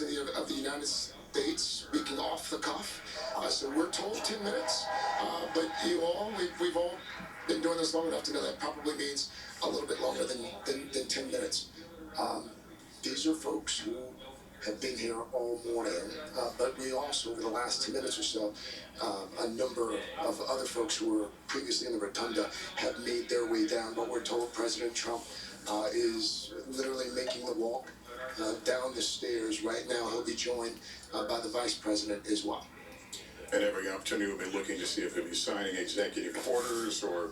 President of the United States speaking off the cuff. So we're told 2 minutes, but we've all been doing this long enough to know that probably means a little bit longer than 10 minutes. These are folks who have been here all morning, but we also, over the last 2 minutes or so, a number of other folks who were previously in the rotunda have made their way down. But we're told President Trump is literally making the walk down the stairs right now. He'll be joined by the Vice President as well. At every opportunity, we'll be looking to see if he'll be signing executive orders or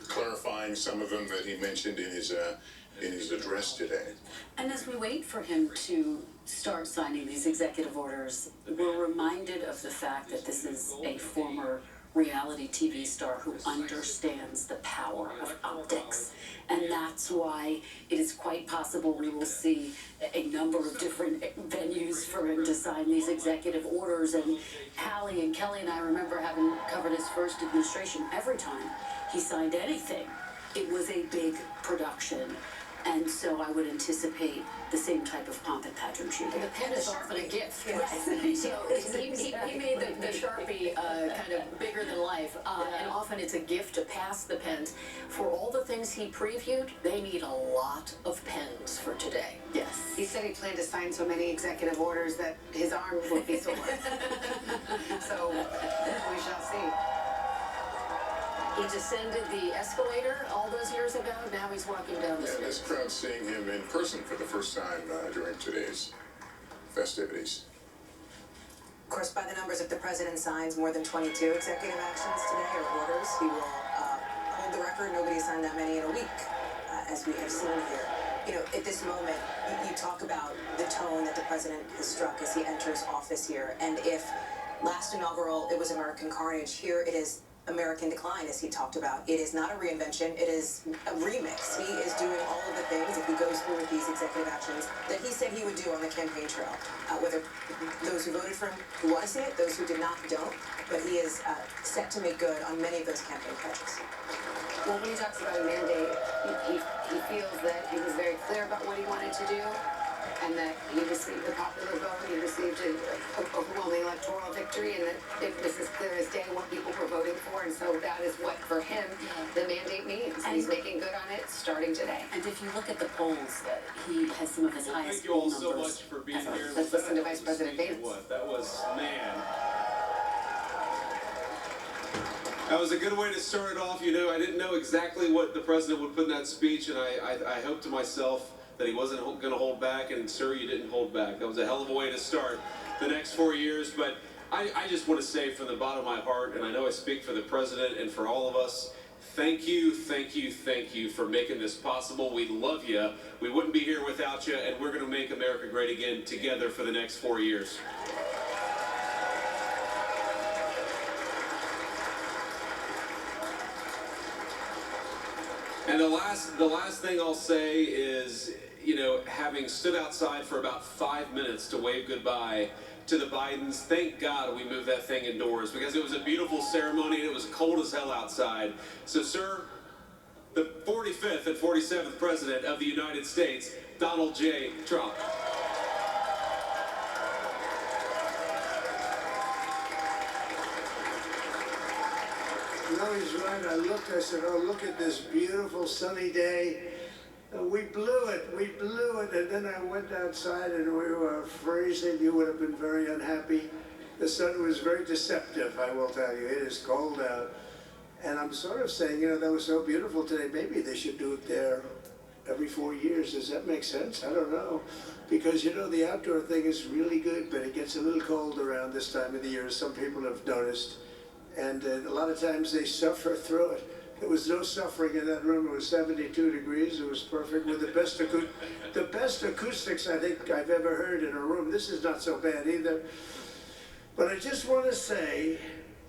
clarifying some of them that he mentioned in his address today. And as we wait for him to start signing these executive orders, we're reminded of the fact that this is a former reality TV star who understands the power of optics. And that's why it is quite possible we will see a number of different venues for him to sign these executive orders. And Hallie and Kelly and I remember having covered his first administration. Every time he signed anything, it was a big production. And so I would anticipate the same type of pomp and pageantry. The pen is often a gift. Yes. So he made the Sharpie kind of bigger than life. And often it's a gift to pass the pens. For all the things he previewed, they need a lot of pens for today. Yes. He said he planned to sign so many executive orders that his arm would be sore. So we shall see. He descended the escalator all those years ago. Now he's walking down the stairs. This crowd seeing him in person for the first time during today's festivities. Of course, by the numbers, if the president signs more than 22 executive actions today or orders, he will hold the record. Nobody signed that many in a week, as we have seen here. You know, at this moment, you talk about the tone that the president has struck as he enters office here. And if last inaugural, it was American carnage, here it is American decline, as he talked about. It is not a reinvention, it is a remix. He is doing all of the things, if he goes through with these executive actions, that he said he would do on the campaign trail. Whether those who voted for him who want to see it, those who did not, don't. But he is set to make good on many of those campaign pledges. Well, when he talks about a mandate, he feels that he was very clear about what he wanted to do, and that he received the popular vote, he received an overwhelming electoral victory, and that it was as clear as day what people were voting for, and so that is what, for him, the mandate means. And he's making good on it starting today. And if you look at the polls, he has some of his highest poll numbers. Thank you all so much for being here. Let's listen to Vice President Vance. That was, man. That was a good way to start it off. You know, I didn't know exactly what the president would put in that speech, and I hoped to myself that he wasn't going to hold back, and sir, you didn't hold back. That was a hell of a way to start the next 4 years, but I just want to say from the bottom of my heart, and I know I speak for the president and for all of us, thank you for making this possible. We love you. We wouldn't be here without you, and we're going to make America great again together for the next 4 years. And the last thing I'll say is, you know, having stood outside for about 5 minutes to wave goodbye to the Bidens, thank God we moved that thing indoors, because it was a beautiful ceremony and it was cold as hell outside. So, sir, the 45th and 47th President of the United States, Donald J. Trump. No, he's right. I said, oh, look at this beautiful sunny day. We blew it, and then I went outside and we were freezing. You would have been very unhappy. The sun was very deceptive, I will tell you. It is cold out. And I'm sort of saying, you know, that was so beautiful today. Maybe they should do it there every 4 years. Does that make sense? I don't know. Because, you know, the outdoor thing is really good, but it gets a little cold around this time of the year. Some people have noticed. And a lot of times they suffer through it. There was no suffering in that room. It was 72 degrees. It was perfect with the best acoustics I think I've ever heard in a room. This is not so bad either. But I just want to say,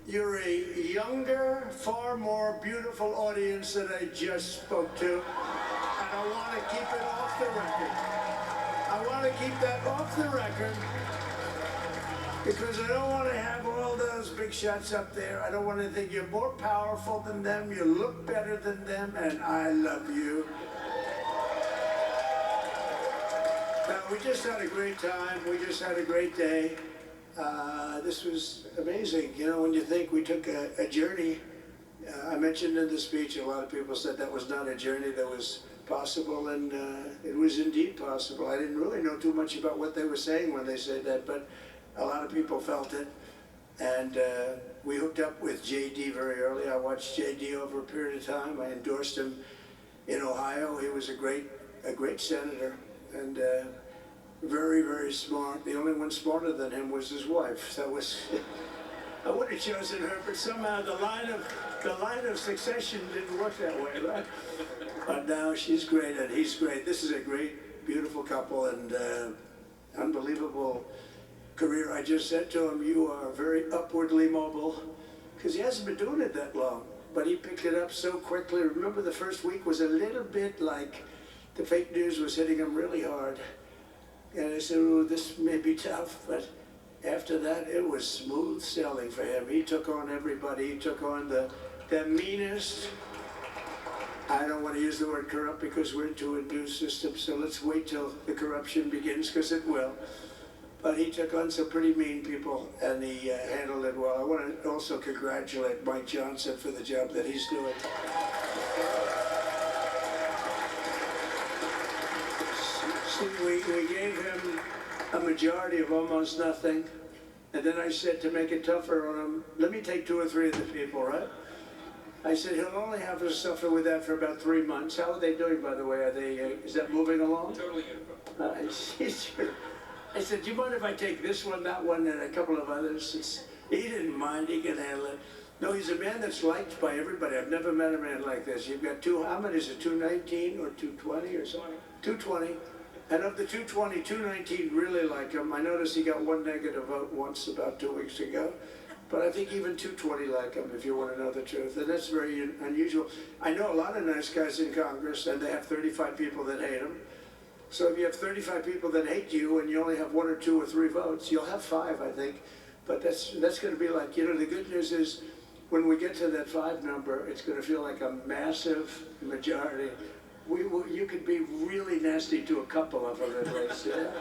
you're a younger, far more beautiful audience than I just spoke to. And I want to keep it off the record. I want to keep that off the record. Because I don't want to have all those big shots up there. I don't want to think you're more powerful than them, you look better than them, and I love you. Now, we just had a great time. We just had a great day. This was amazing. You know, when you think we took a journey, I mentioned in the speech, a lot of people said that was not a journey that was possible, and it was indeed possible. I didn't really know too much about what they were saying when they said that, but a lot of people felt it. And we hooked up with JD very early. I watched JD over a period of time. I endorsed him in Ohio. He was a great senator, and very, very smart. The only one smarter than him was his wife. That was, I would have chosen her, but somehow the line of succession didn't work that way, right? But now she's great and he's great. This is a great, beautiful couple, and unbelievable career. I just said to him, you are very upwardly mobile, because he hasn't been doing it that long, but he picked it up so quickly. Remember, the first week was a little bit like the fake news was hitting him really hard. And I said, oh, this may be tough, but after that, it was smooth sailing for him. He took on everybody. He took on the meanest. I don't want to use the word corrupt because we're into a new system, so let's wait till the corruption begins, because it will. But he took on some pretty mean people, and he handled it well. I want to also congratulate Mike Johnson for the job that he's doing. See, we gave him a majority of almost nothing, and then I said, to make it tougher on him, let me take 2 or 3 of the people, right? I said, he'll only have to suffer with that for about 3 months. How are they doing, by the way? Are they? Is that moving along? Totally uniform. I said, do you mind if I take this one, that one, and a couple of others? He didn't mind. He can handle it. No, he's a man that's liked by everybody. I've never met a man like this. You've got how many is it, 219 or 220 or something? 220. And of the 220, 219 really like him. I noticed he got 1 negative vote once about 2 weeks ago. But I think even 220 like him, if you want to know the truth. And that's very unusual. I know a lot of nice guys in Congress, and they have 35 people that hate him. So if you have 35 people that hate you and you only have 1 or 2 or 3 votes, you'll have 5, I think. But that's going to be like, you know, the good news is when we get to that 5 number, it's going to feel like a massive majority. You could be really nasty to a couple of them at least. Yeah?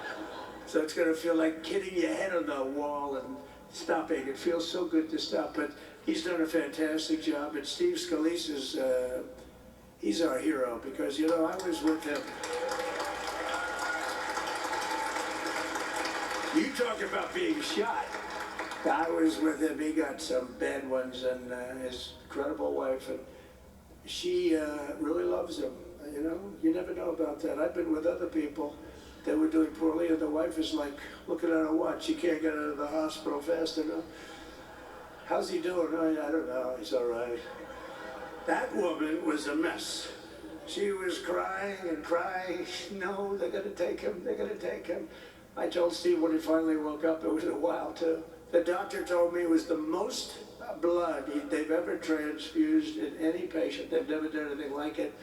So it's going to feel like hitting your head on the wall and stopping. It feels so good to stop. But he's done a fantastic job. And Steve Scalise's, he's our hero because, you know, I was with him. You talk about being shot. I was with him. He got some bad ones, and his incredible wife, and she really loves him. You know, you never know about that. I've been with other people that were doing poorly, and the wife is like looking at her watch. She can't get out of the hospital fast enough. How's he doing? I don't know. He's all right. That woman was a mess. She was crying and crying. No, they're going to take him. They're going to take him. I told Steve when he finally woke up, it was a while too. The doctor told me it was the most blood they've ever transfused in any patient. They've never done anything like it.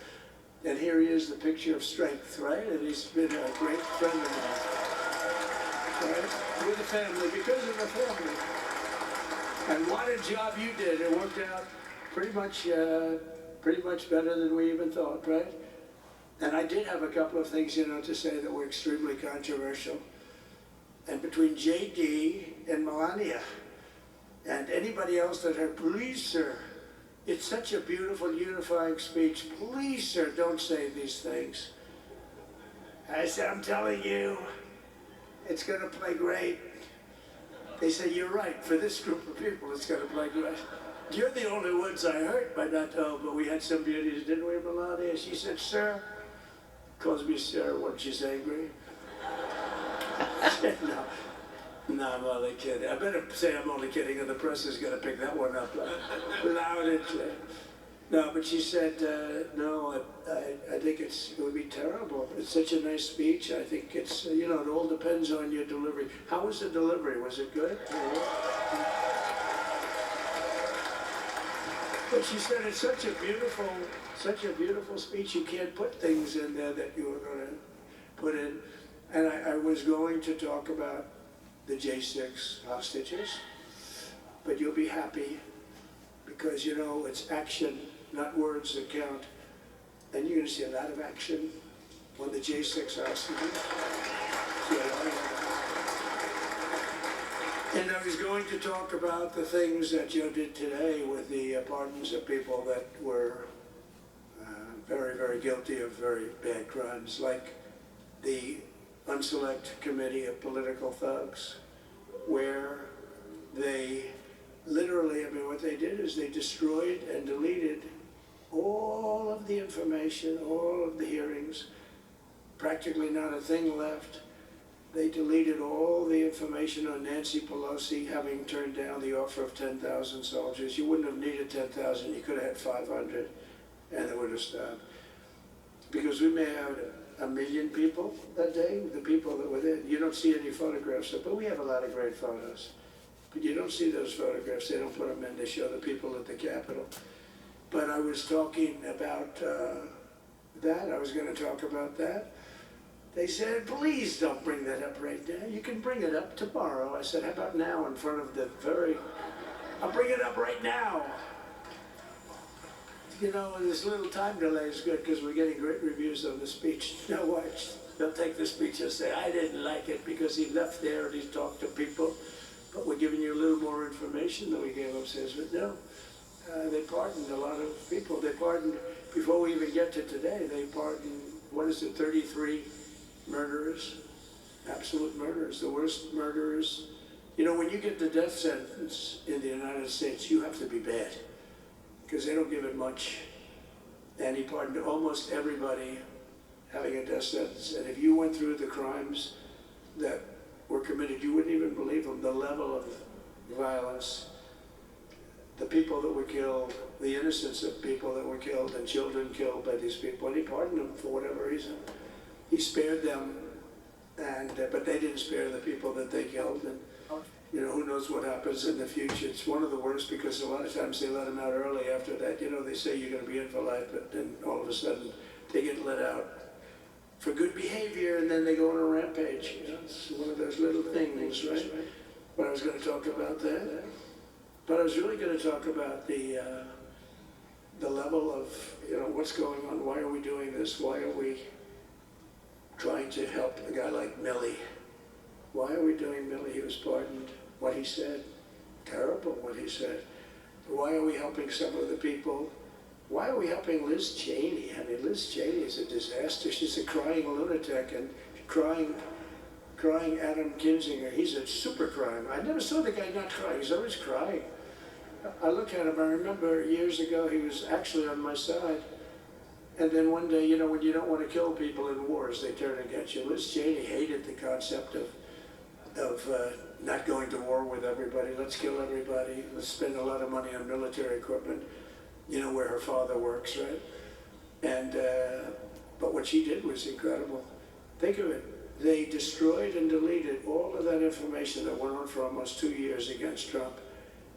And here he is, the picture of strength, right? And he's been a great friend of mine, right? With the family, because of the family. And what a job you did. It worked out pretty much better than we even thought, right? And I did have a couple of things, you know, to say that were extremely controversial. And between JD and Melania and anybody else that heard, please, sir, it's such a beautiful, unifying speech. Please, sir, don't say these things. I said, I'm telling you, it's going to play great. They said, you're right. For this group of people, it's going to play great. You're the only ones I heard, but we had some beauties, didn't we, Melania? She said, sir, calls me sir when she's angry. I said, no, I'm only kidding. I better say I'm only kidding, or the press is going to pick that one up loud and clear. No, but she said, no, I think it would be terrible. It's such a nice speech. I think it's, you know, it all depends on your delivery. How was the delivery? Was it good? But she said it's such a beautiful speech. You can't put things in there that you were going to put in. And I was going to talk about the J6 hostages, but you'll be happy because, you know, it's action, not words that count. And you're going to see a lot of action on the J6 hostages. And I was going to talk about the things that Joe did today with the pardons of people that were very, very guilty of very bad crimes, like the Unselect Committee of Political Thugs, where they literally, I mean, what they did is they destroyed and deleted all of the information, all of the hearings, practically not a thing left. They deleted all the information on Nancy Pelosi having turned down the offer of 10,000 soldiers. You wouldn't have needed 10,000, you could have had 500, and it would have stopped. Because we may have 1 million people that day, the people that were there. You don't see any photographs, but we have a lot of great photos. But you don't see those photographs, they don't put them in, they show the people at the Capitol. But I was talking about that, I was going to talk about that. They said, please don't bring that up right now. You can bring it up tomorrow. I said, how about now in front of the I'll bring it up right now. You know, this little time delay is good because we're getting great reviews on the speech. Now watch, they'll take the speech and say, I didn't like it because he left there and he talked to people, but we're giving you a little more information than we gave upstairs. But no, they pardoned a lot of people. They pardoned, before we even get to today, they pardoned, 33 murderers, absolute murderers, the worst murderers. You know, when you get the death sentence in the United States, you have to be bad, because they don't give it much. And he pardoned almost everybody having a death sentence. And if you went through the crimes that were committed, you wouldn't even believe them, the level of violence, the people that were killed, the innocence of people that were killed, and children killed by these people. And he pardoned them for whatever reason. He spared them, and but they didn't spare the people that they killed. And you know, who knows what happens in the future. It's one of the worst, because a lot of times they let them out early after that. You know, they say you're going to be in for life, but then all of a sudden they get let out for good behavior, and then they go on a rampage. You know, it's one of those little things, right? But I was going to talk about that. But I was really going to talk about the level of, you know, what's going on. Why are we doing this? Why are we trying to help a guy like Millie? Why are we doing Millie? He was pardoned. What he said, terrible what he said. Why are we helping some of the people? Why are we helping Liz Cheney? I mean, Liz Cheney is a disaster. She's a crying lunatic, and crying Adam Kinzinger. He's a super crime. I never saw the guy not crying. He's always crying. I look at him, I remember years ago he was actually on my side. And then one day, you know, when you don't want to kill people in wars, they turn against you. Liz Cheney hated the concept of not going to war with everybody. Let's kill everybody. Let's spend a lot of money on military equipment, you know, where her father works, right? And, but what she did was incredible. Think of it. They destroyed and deleted all of that information that went on for almost 2 years against Trump.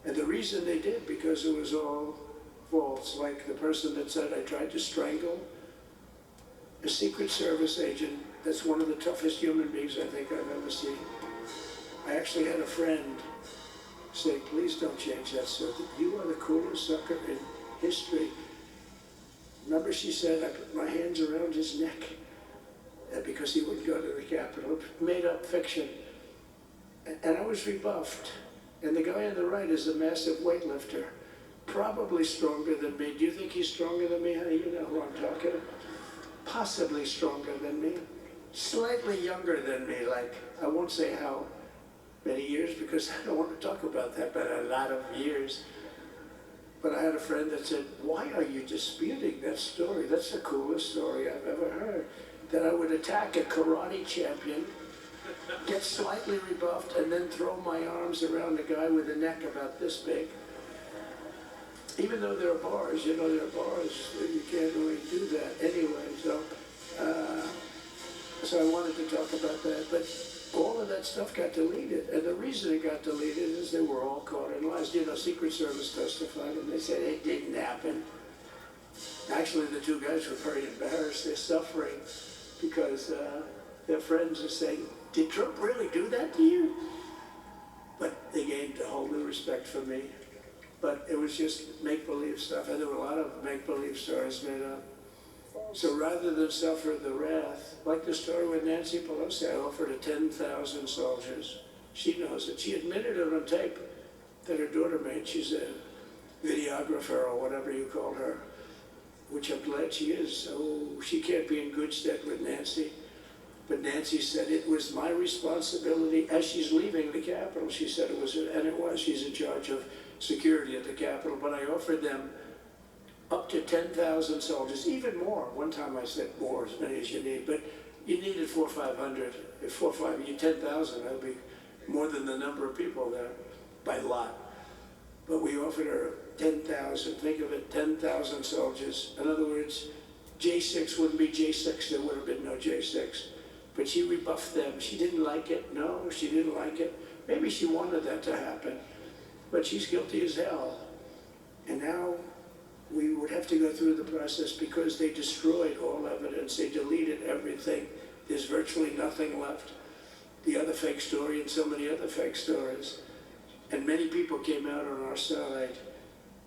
And the reason they did, because it was all false. Like the person that said, I tried to strangle a Secret Service agent. That's one of the toughest human beings I think I've ever seen. I actually had a friend say, please don't change that, sir. You are the coolest sucker in history. Remember, she said, I put my hands around his neck because he wouldn't go to the Capitol. Made up fiction. And I was rebuffed. And the guy on the right is a massive weightlifter, probably stronger than me. Do you think he's stronger than me? How do you know who I'm talking about? Possibly stronger than me. Slightly younger than me, like, I won't say how many years because I don't want to talk about that, but a lot of years. But I had a friend that said, why are you disputing that story? That's the coolest story I've ever heard. That I would attack a karate champion, get slightly rebuffed, and then throw my arms around a guy with a neck about this big. Even though there are bars, you know, there are bars, you can't really do that anyway. So I wanted to talk about that, but all of that stuff got deleted. And the reason it got deleted is they were all caught in lies. You know, Secret Service testified, and they said it didn't happen. Actually, the two guys were very embarrassed. They're suffering because their friends are saying, did Trump really do that to you? But they gained a whole new respect for me. But it was just make-believe stuff, and there were a lot of make-believe stories made up. So rather than suffer the wrath, like the story with Nancy Pelosi, I offered her 10,000 soldiers. She knows it. She admitted it on tape that her daughter made. She's a videographer or whatever you call her, which I'm glad she is. So she can't be in good stead with Nancy. But Nancy said it was my responsibility as she's leaving the Capitol. She said it was, and it was. She's in charge of security at the Capitol. But I offered them up to 10,000 soldiers, even more. One time I said more, as many as you need, but you needed 400 or 500. If 4 or 5, you 10,000, that would be more than the number of people there by lot. But we offered her 10,000. Think of it, 10,000 soldiers. In other words, J6 wouldn't be J6. There would have been no J6. But she rebuffed them. She didn't like it. No, she didn't like it. Maybe she wanted that to happen, but she's guilty as hell. And now we would have to go through the process because they destroyed all evidence. They deleted everything. There's virtually nothing left. The other fake story and so many other fake stories. And many people came out on our side,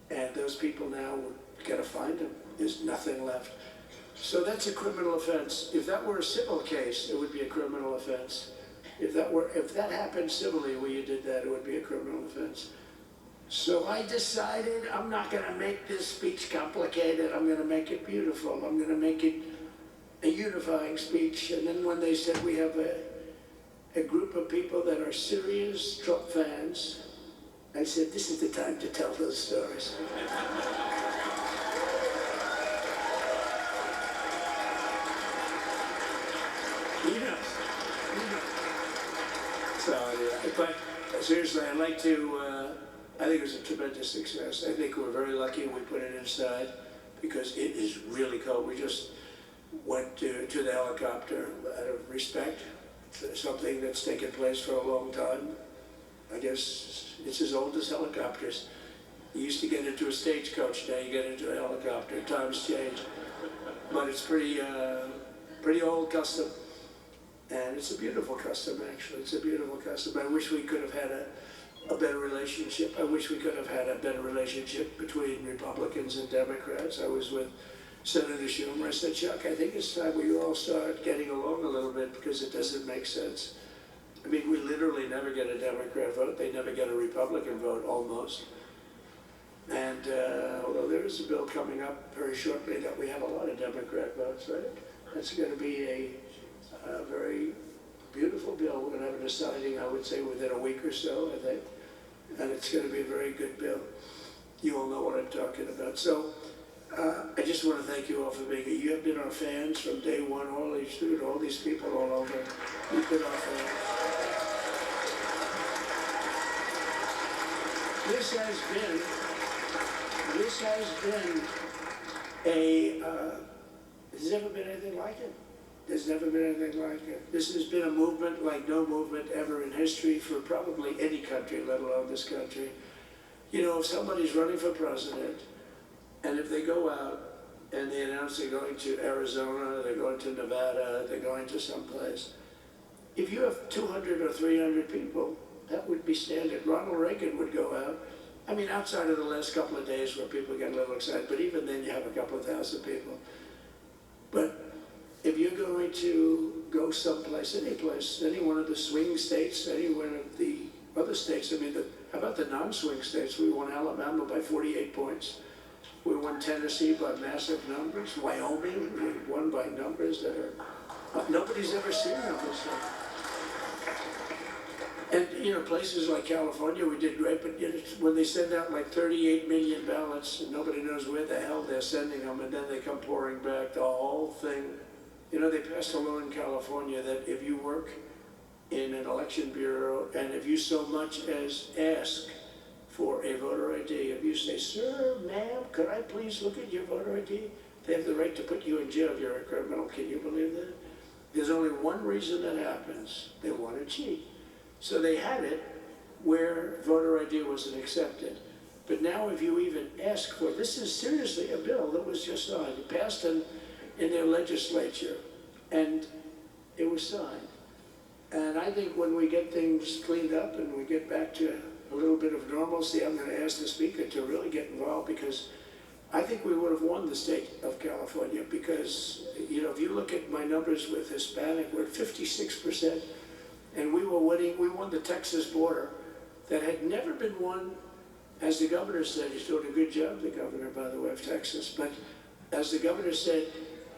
and those people now we've got to find them. There's nothing left. So that's a criminal offense. If that were a civil case, it would be a criminal offense. If that happened civilly where you did that, it would be a criminal offense. So I decided I'm not going to make this speech complicated. I'm going to make it beautiful. I'm going to make it a unifying speech. And then when they said we have a group of people that are serious Trump fans, I said, this is the time to tell those stories. So, yeah. But seriously, I'd like to, I think it was a tremendous success. I think we're very lucky we put it inside because it is really cold. We just went to the helicopter out of respect. It's something that's taken place for a long time. I guess it's as old as helicopters. You used to get into a stagecoach, now you get into a helicopter. Times change. But it's pretty old custom. And it's a beautiful custom, actually. It's a beautiful custom. I wish we could have had a better relationship. I wish we could have had a better relationship between Republicans and Democrats. I was with Senator Schumer. I said, Chuck, I think it's time we all start getting along a little bit because it doesn't make sense. I mean, we literally never get a Democrat vote. They never get a Republican vote, almost. And although there is a bill coming up very shortly that we have a lot of Democrat votes, right? That's going to be a very beautiful bill. We're going to have a deciding, I would say, within a week or so, I think. And it's going to be a very good bill. You all know what I'm talking about. So I just want to thank you all for being here. You have been our fans from day one, all these people all over. You've been our fans. This has never been anything like it. There's never been anything like it. This has been a movement like no movement ever in history for probably any country, let alone this country. You know, if somebody's running for president, and if they go out and they announce they're going to Arizona, they're going to Nevada, they're going to someplace, if you have 200 or 300 people, that would be standard. Ronald Reagan would go out. I mean, outside of the last couple of days where people get a little excited, but even then you have a couple of thousand people. But if you're going to go someplace, any place, any one of the swing states, any one of the other states, I mean, how about the non-swing states? We won Alabama by 48 points. We won Tennessee by massive numbers. Wyoming, we won by numbers that are, nobody's ever seen numbers. And, you know, places like California, we did great, but you know, when they send out like 38 million ballots, and nobody knows where the hell they're sending them, and then they come pouring back, the whole thing. You know, they passed a law in California that if you work in an election bureau, and if you so much as ask for a voter ID, if you say, sir, ma'am, could I please look at your voter ID? They have the right to put you in jail if you're a criminal. Can you believe that? There's only one reason that happens. They want to cheat. So they had it where voter ID wasn't accepted. But now if you even ask for, this is seriously a bill that was just signed, passed in their legislature, and it was signed. And I think when we get things cleaned up and we get back to a little bit of normalcy, I'm going to ask the speaker to really get involved because I think we would have won the state of California because, you know, if you look at my numbers with Hispanic, we're at 56%, and we won the Texas border that had never been won. As the governor said, he's doing a good job, the governor, by the way, of Texas, but as the governor said,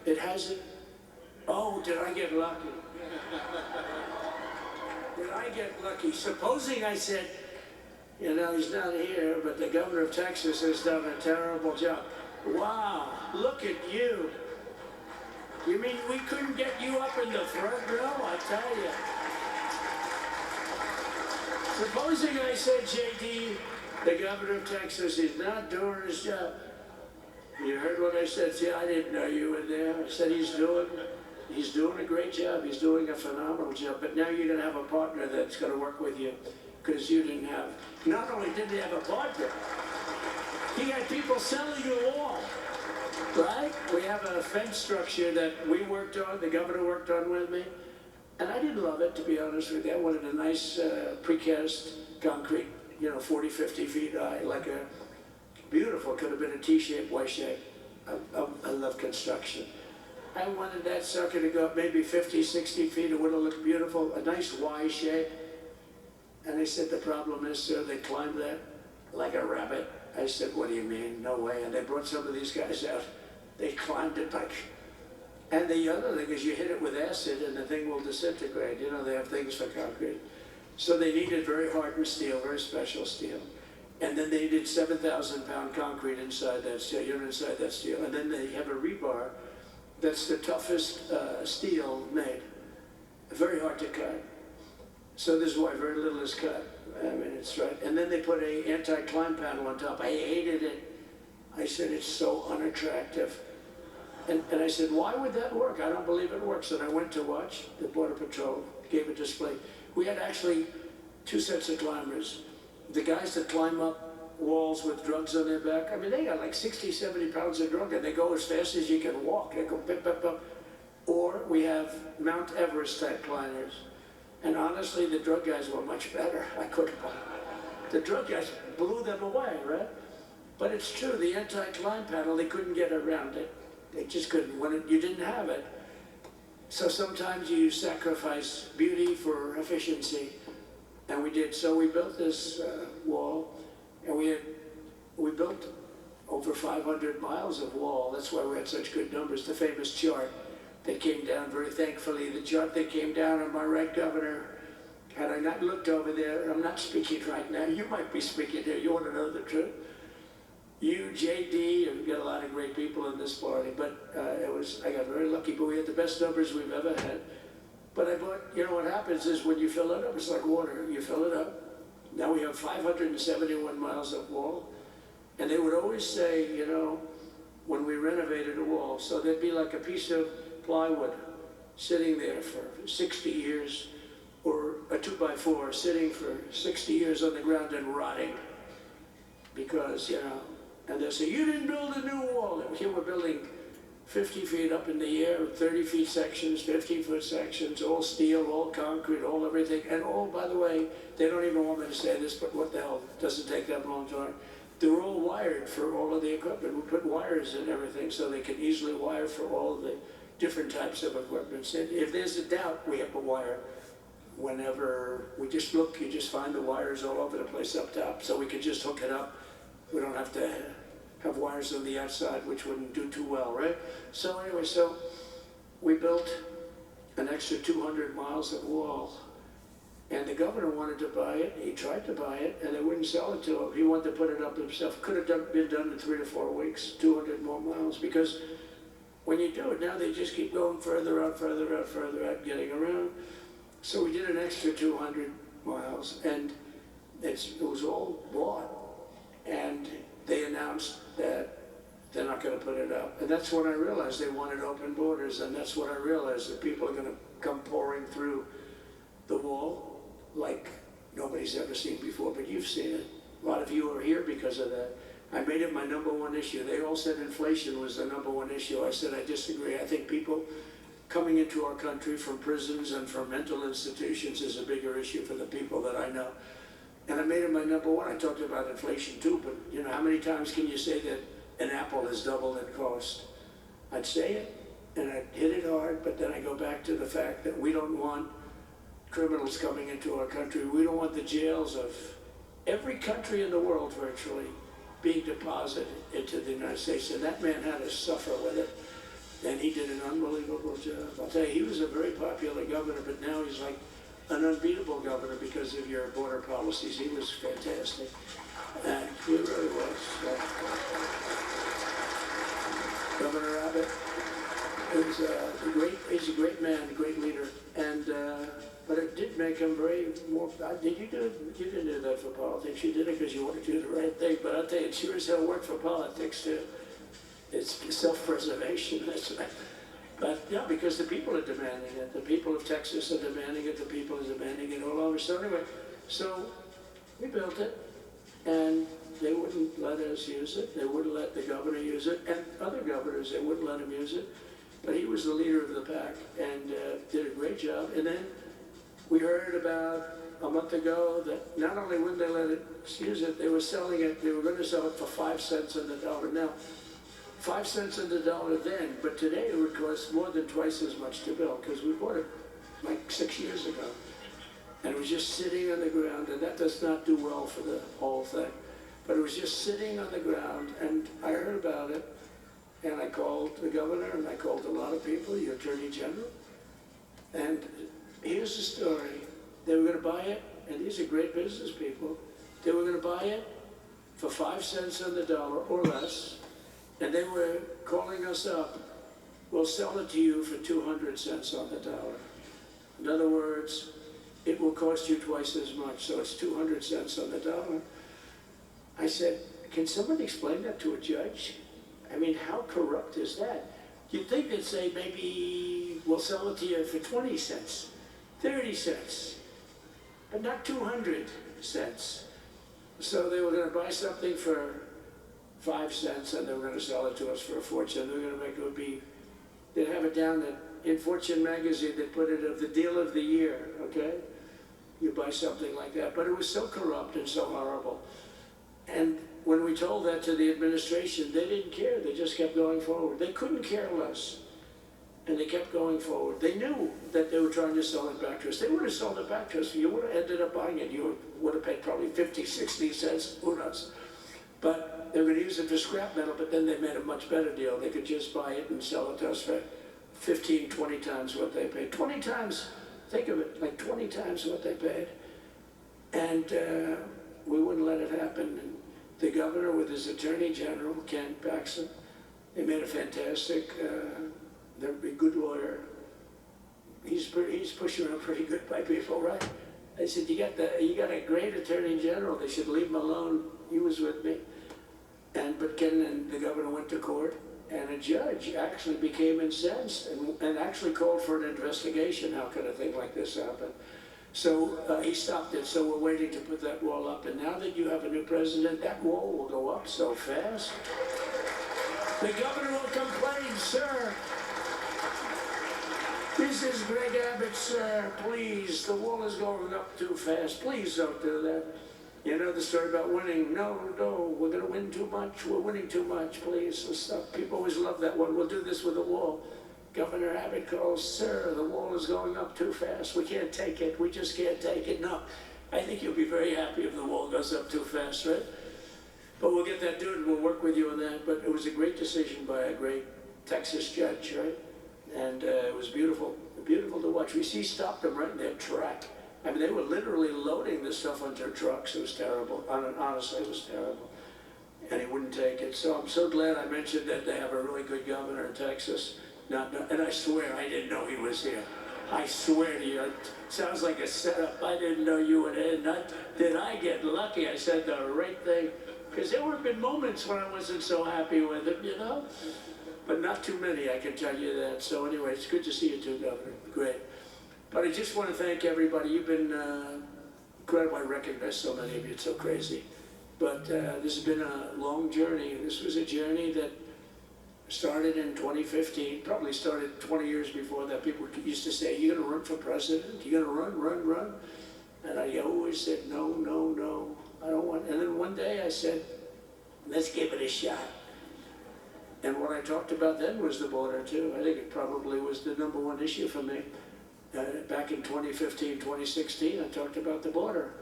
it hasn't, oh, did I get lucky? Did I get lucky? Supposing I said, you know, he's not here, but the governor of Texas has done a terrible job. Wow, look at you. You mean we couldn't get you up in the front row? I tell you. Supposing I said, JD, the governor of Texas is not doing his job. You heard what I said? See, I didn't know you were there. I said he's doing a great job. He's doing a phenomenal job. But now you're going to have a partner that's going to work with you because you didn't have. Not only did he have a partner, he had people selling the wall. Right? We have a fence structure that we worked on, the governor worked on with me. And I didn't love it, to be honest with you. I wanted a nice precast concrete, you know, 40, 50 feet high, like a beautiful, could have been a T-shape, Y-shape. I love construction. I wanted that sucker to go up maybe 50, 60 feet. It would have looked beautiful, a nice Y shape. And they said, the problem is, sir, they climbed that like a rabbit. I said, what do you mean? No way. And they brought some of these guys out. They climbed it like, and the other thing is you hit it with acid and the thing will disintegrate. You know, they have things for concrete. So they needed very hardened steel, very special steel. And then they did 7,000-pound concrete inside that steel, you're inside that steel. And then they have a rebar that's the toughest steel made. Very hard to cut. So this is why very little is cut. I mean, it's right. And then they put a anti-climb panel on top. I hated it. I said, it's so unattractive. And I said, why would that work? I don't believe it works. And I went to watch the Border Patrol, gave a display. We had actually 2 sets of climbers. The guys that climb up walls with drugs on their back, I mean, they got like 60, 70 pounds of drug, and they go as fast as you can walk. They go pip, pip, pip. Or we have Mount Everest type climbers. And honestly, the drug guys were much better. I couldn't. The drug guys blew them away, right? But it's true, the anti-climb panel, they couldn't get around it. They just couldn't, you didn't have it. So sometimes you sacrifice beauty for efficiency. And we did. So we built this wall, and we built over 500 miles of wall. That's why we had such good numbers. The famous chart that came down, very thankfully, the chart that came down on my right, Governor, had I not looked over there, I'm not speaking right now, you might be speaking here, you want to know the truth? You, JD, and we got a lot of great people in this party, but I got very lucky, but we had the best numbers we've ever had. But I bought, you know what happens is when you fill it up, it's like water, you fill it up. Now we have 571 miles of wall, and they would always say, you know, when we renovated a wall, so there'd be like a piece of plywood sitting there for 60 years, or a 2x4 sitting for 60 years on the ground and rotting, because, you know, and they'll say, you didn't build a new wall. Here we're building 50 feet up in the air, 30 feet sections, 50-foot sections, all steel, all concrete, all everything. And all, by the way, they don't even want me to say this, but what the hell, it doesn't take that long time. They're all wired for all of the equipment. We put wires in everything so they can easily wire for all of the different types of equipment. And if there's a doubt, we have a wire. Whenever we just look, you just find the wires all over the place up top, so we can just hook it up. We don't have to have wires on the outside, which wouldn't do too well, right? So anyway, so we built an extra 200 miles of wall, and the governor wanted to buy it. He tried to buy it, and they wouldn't sell it to him. He wanted to put it up himself. Could have been done in 3 to 4 weeks, 200 more miles, because when you do it now, they just keep going further out, further out, further out, getting around. So we did an extra 200 miles, and it was all bought. And they announced that they're not going to put it up. And that's when I realized they wanted open borders, and that's when I realized that people are going to come pouring through the wall like nobody's ever seen before, but you've seen it. A lot of you are here because of that. I made it my #1 issue. They all said inflation was the #1 issue. I said I disagree. I think people coming into our country from prisons and from mental institutions is a bigger issue for the people that I know. And I made it my #1. I talked about inflation too, but you know, how many times can you say that an apple has doubled in cost. I'd say it, and I'd hit it hard, but then I go back to the fact that we don't want criminals coming into our country. We don't want the jails of every country in the world virtually being deposited into the United States, and that man had to suffer with it, and he did an unbelievable job. I'll tell you, he was a very popular governor, but now he's like an unbeatable governor because of your border policies. He was fantastic, and he really was. Governor Abbott is he's a great man, a great leader, and but it did make him very more. Did you do it? You didn't do that for politics. You did it because you wanted to do the right thing. But I'll tell you, it sure as hell worked for politics too. It's self-preservation. That's right. But yeah, because the people are demanding it. The people of Texas are demanding it. The people are demanding it all over. So anyway, so we built it, and they wouldn't let us use it. They wouldn't let the governor use it, and other governors, they wouldn't let him use it. But he was the leader of the pack and did a great job. And then we heard about a month ago that not only wouldn't they let it use it, they were selling it. They were going to sell it for 5 cents on the dollar. Now, 5 cents on the dollar then, but today it would cost more than twice as much to build because we bought it like 6 years ago. And it was just sitting on the ground, and that does not do well for the whole thing. But it was just sitting on the ground, and I heard about it, and I called the governor, and I called a lot of people, the attorney general. And here's the story. They were going to buy it, and these are great business people. They were going to buy it for 5 cents on the dollar or less, and they were calling us up. We'll sell it to you for 200 cents on the dollar. In other words, it will cost you twice as much, so it's 200 cents on the dollar. I said, can someone explain that to a judge? I mean, how corrupt is that? You'd think they'd say, maybe we'll sell it to you for 20 cents, 30 cents, but not 200 cents. So they were going to buy something for 5 cents, and they were going to sell it to us for a fortune. They were going to make it be, they'd have it down that in Fortune magazine, they put it of the deal of the year, okay? You buy something like that. But it was so corrupt and so horrible. And when we told that to the administration, they didn't care. They just kept going forward. They couldn't care less. And they kept going forward. They knew that they were trying to sell it back to us. They would have sold it back to us. You would have ended up buying it. You would have paid probably 50, 60 cents. Who knows? But they were going to use it for scrap metal, but then they made a much better deal. They could just buy it and sell it to us for 15, 20 times what they paid. 20 times, think of it, like 20 times what they paid. And we wouldn't let it happen. And the governor with his attorney general, Ken Paxton, they made a fantastic, they're a good lawyer. He's pushing around pretty good by people, right? I said, you got a great attorney general. They should leave him alone. He was with me. But Ken and the governor went to court, and a judge actually became incensed and actually called for an investigation. How could a thing like this happen? So he stopped it. So we're waiting to put that wall up. And now that you have a new president, that wall will go up so fast. The governor will complain, sir. This is Greg Abbott, sir. Please, the wall is going up too fast. Please don't do that. You know the story about winning? No, we're going to win too much. We're winning too much. Please, stop. People always love that one. We'll do this with the wall. Governor Abbott calls, sir, the wall is going up too fast. We can't take it. We just can't take it. No, I think you'll be very happy if the wall goes up too fast, right? But we'll get that done and we'll work with you on that. But it was a great decision by a great Texas judge, right? And it was beautiful to watch. We stopped them right in their track. I mean, they were literally loading this stuff onto trucks. It was terrible. Honestly, it was terrible. And he wouldn't take it. So I'm so glad I mentioned that they have a really good governor in Texas. And I swear I didn't know he was here. I swear to you, it sounds like a setup. I didn't know you would end. Did I get lucky? I said the right thing. Because there have been moments when I wasn't so happy with him, you know? But not too many, I can tell you that. So anyway, it's good to see you too, Governor. Great. But I just want to thank everybody. You've been incredible. I recognize so many of you. It's so crazy. But this has been a long journey. This was a journey that started in 2015, probably started 20 years before that. People used to say, you're going to run for president? You're going to run? And I always said, no, I don't want. And then one day I said, let's give it a shot. And what I talked about then was the border too. I think it probably was the #1 issue for me. Back in 2015, 2016, I talked about the border.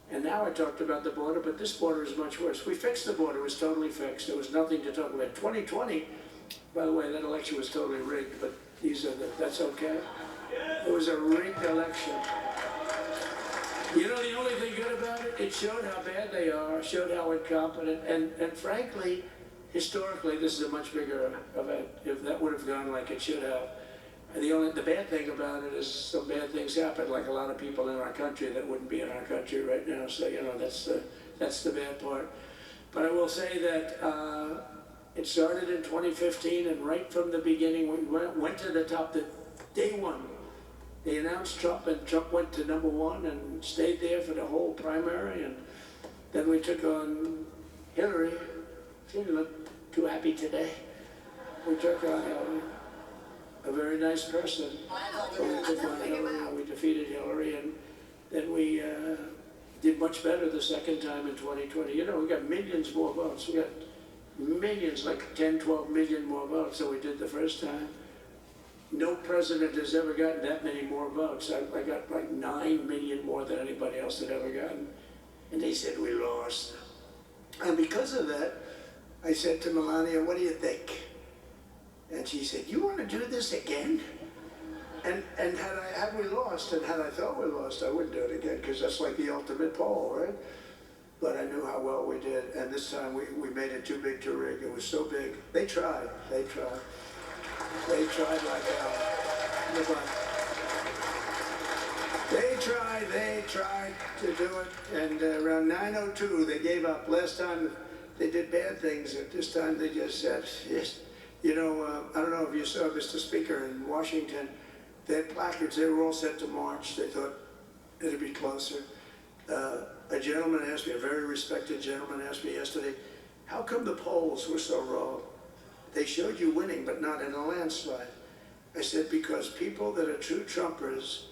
And now I talked about the border, but this border is much worse. We fixed the border, it was totally fixed. There was nothing to talk about. 2020, by the way, that election was totally rigged, but that's okay. It was a rigged election. You know the only thing good about it? It showed how bad they are, showed how incompetent, and frankly, historically, this is a much bigger event. If that would have gone like it should have. The bad thing about it is some bad things happen, like a lot of people in our country that wouldn't be in our country right now. So, you know, that's the bad part. But I will say that it started in 2015, and right from the beginning, we went to the top. Day one, they announced Trump, and Trump went to #1 and stayed there for the whole primary. And then we took on Hillary. She didn't look too happy today. We took on Hillary. A very nice person. We defeated Hillary, and then we did much better the second time in 2020. You know, we got millions more votes. We got millions, like 10, 12 million more votes than we did the first time. No president has ever gotten that many more votes. I got like 9 million more than anybody else had ever gotten. And they said we lost. And because of that, I said to Melania, what do you think? And she said, you want to do this again? And had we lost, and had I thought we lost, I wouldn't do it again, because that's like the ultimate poll, right? But I knew how well we did, and this time we made it too big to rig. It was so big. They tried like hell. They tried to do it, and around 9:02 they gave up. Last time they did bad things, and this time they just said, yes. You know, I don't know if you saw, Mr. Speaker, in Washington, they had placards. They were all set to march. They thought it'd be closer. A gentleman asked me, a very respected gentleman asked me yesterday, how come the polls were so wrong? They showed you winning, but not in a landslide. I said, because people that are true Trumpers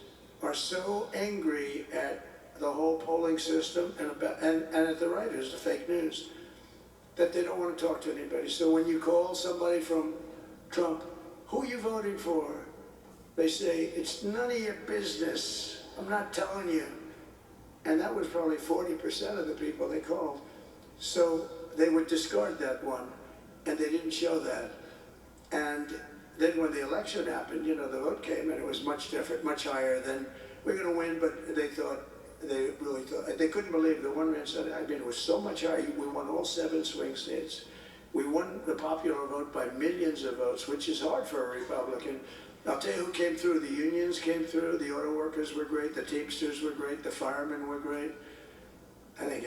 are so angry at the whole polling system and at the writers, the fake news, that they don't want to talk to anybody. So when you call somebody from Trump, who are you voting for? They say, it's none of your business. I'm not telling you. And that was probably 40% of the people they called. So they would discard that one, and they didn't show that. And then when the election happened, you know, the vote came, and it was much different, much higher than, we're going to win, but they really thought, they couldn't believe. The one man said, I mean, it was so much higher. We won all 7 swing states. We won the popular vote by millions of votes, which is hard for a Republican. I'll tell you who came through. The unions came through. The auto workers were great. The Teamsters were great. The firemen were great. I think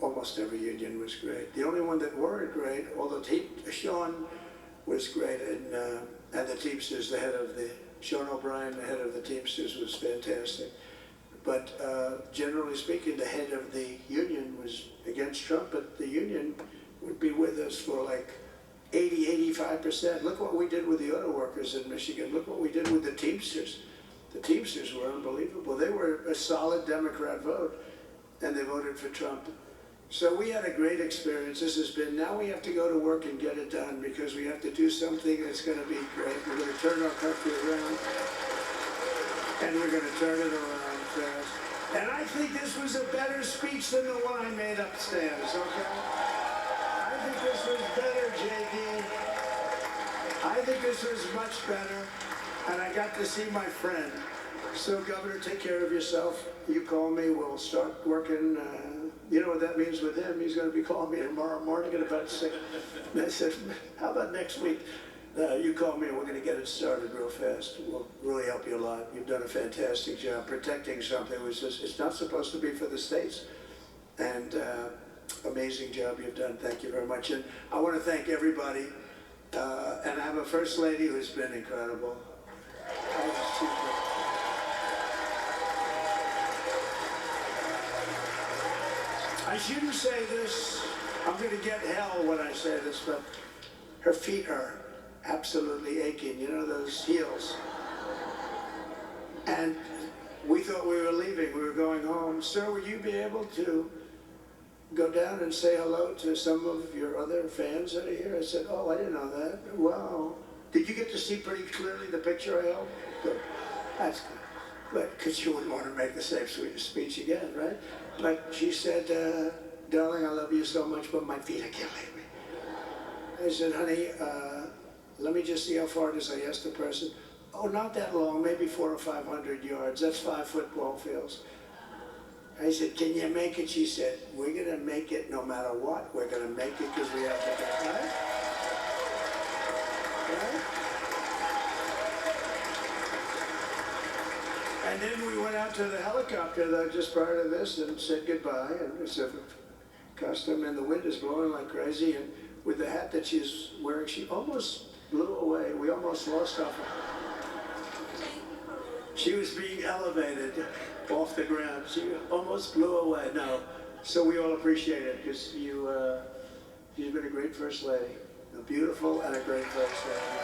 almost every union was great. The only one that weren't great, although Sean was great, and the Teamsters, Sean O'Brien, the head of the Teamsters, was fantastic. But generally speaking, the head of the union was against Trump, but the union would be with us for like 80, 85%. Look what we did with the auto workers in Michigan. Look what we did with the Teamsters. The Teamsters were unbelievable. They were a solid Democrat vote, and they voted for Trump. So we had a great experience. This has been, now we have to go to work and get it done, because we have to do something that's going to be great. We're going to turn our country around, and we're going to turn it around. And I think this was a better speech than the one I made upstairs, okay? I think this was better, JD. I think this was much better, and I got to see my friend. So, Governor, take care of yourself. You call me, we'll start working. You know what that means with him? He's going to be calling me tomorrow morning at about 6. And I said, how about next week? You call me and we're going to get it started real fast. We'll really help you a lot. You've done a fantastic job protecting something which it's not supposed to be for the states. And amazing job you've done. Thank you very much. And I want to thank everybody. And I have a First Lady who's been incredible. I shouldn't say this. I'm going to get hell when I say this, but her feet are absolutely aching. You know, those heels. And we thought we were leaving. We were going home. Sir, would you be able to go down and say hello to some of your other fans that are here? I said, oh, I didn't know that. Wow. Did you get to see pretty clearly the picture I held? Good. That's good. But because you wouldn't want to make the same speech again, right? But she said, darling, I love you so much, but my feet are killing me. I said, honey, let me just see how far it is. I asked the person. Oh, not that long, maybe 400 or 500 yards. That's 5 football fields. I said, can you make it? She said, we're going to make it no matter what. We're going to make it because we have to get it, right? Right? And then we went out to the helicopter just prior to this and said goodbye. And it's a custom, and the wind is blowing like crazy. And with the hat that she's wearing, she almost blew away. We almost lost her. She was being elevated off the ground. She almost blew away. No, so we all appreciate it because you've been a great first lady, a beautiful and a great first lady,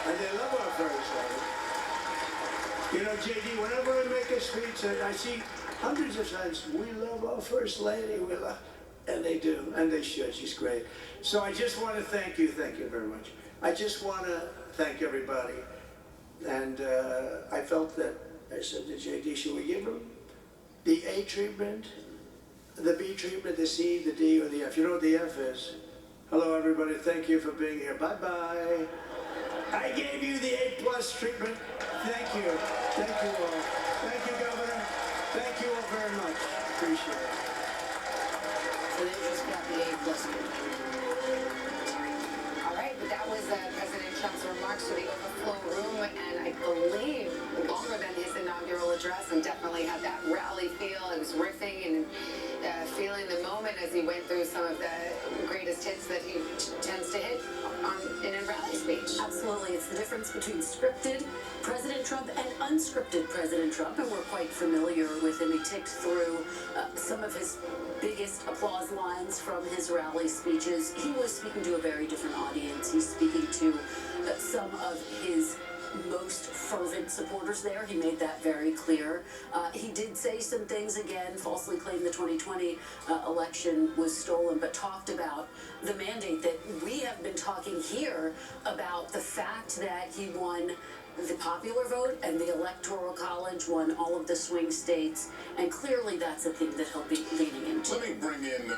and they love our first lady. You know, JD, whenever I make a speech, I see hundreds of times, we love our first lady, we love, and they do, and they should. She's great. So I just want to thank you very much. I just want to thank everybody. And I felt that, I said to JD, should we give him the A treatment, the B treatment, the C, the D, or the F? You know what the F is? Hello, everybody. Thank you for being here. Bye-bye. I gave you the A+ treatment. Thank you. Thank you all. Thank you, Governor. Thank you all very much. Appreciate it. So they just got the A+ treatment. All right, but that was President Trump's remarks to the overflow room, and I believe longer than his inaugural address, and definitely had that rally feel. It was riffing and feeling the moment as he went through some of the greatest hits that he tends to hit in a rally speech. Absolutely. It's the difference between scripted President Trump and unscripted President Trump, and we're quite familiar with him. He ticked through some of his biggest applause lines from his rally speeches. He was speaking to a very different audience. He's speaking to some of his most fervent supporters there. He made that very clear. He did say some things, again, falsely claimed the 2020 election was stolen, but talked about the mandate that we have been talking here about, the fact that he won the popular vote and the electoral college, won all of the swing states, and clearly that's a thing that he'll be leaning into. Let me bring in